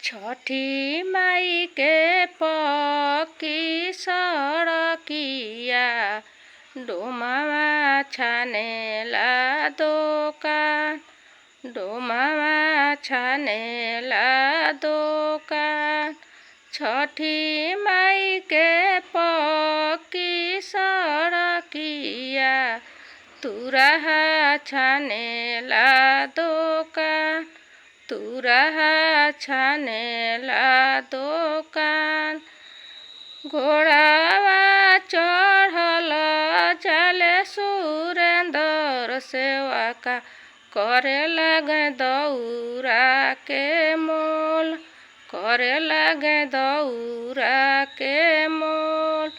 छठी माई के पकी सड़किया डोमावा छानेला दोकान डोमावा छानेला दोकान। छठी माई के पकी सड़किया तुरहा छानेला दोकान तुरहा छानेला दोकान। घोड़ावा चढ़ल चले सुरेंद्र सेवका करे लगे दौरा के मोल करे लगे दौरा के मोल।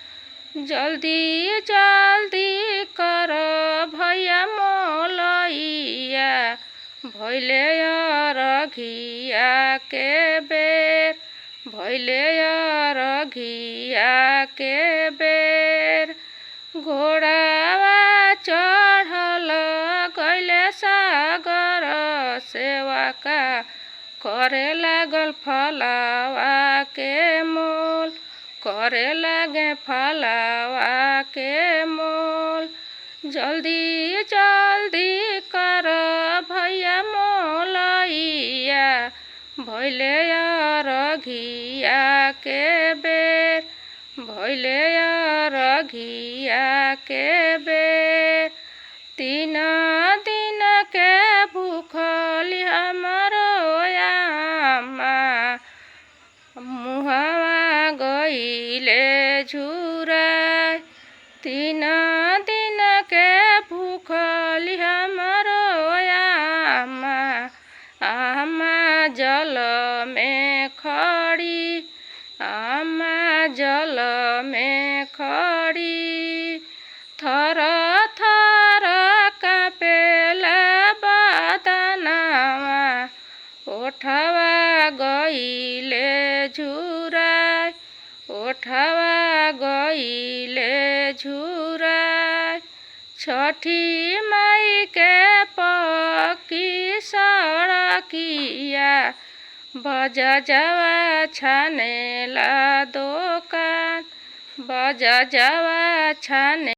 जल्दी जल्दी कर भैया मोलैया भैले अरघिया के बेर भैले अरघिया के बेर। घोड़ावा चढ़ल गैले सागर सेवका करे लागल फलावा के मोल करे लागे फलावा के मोल। जल्दी जल्दी कर भैया मोलैया भैले अरघिया के बेर भैले अरघिया के बेर। 3 दिन के भूखली हमरो आमा मुहवा गइले झुराई। 3 दिन के भूखली हमरो आमा जल में खड़ी आमा जल में खड़ी। थर थर कापेला बदनवा ओठवा गइले झुराई ओठवा गइले झुराई। छठी माई के पकी सड़किया बजजवा छानेला दोकान बजजवा छाने।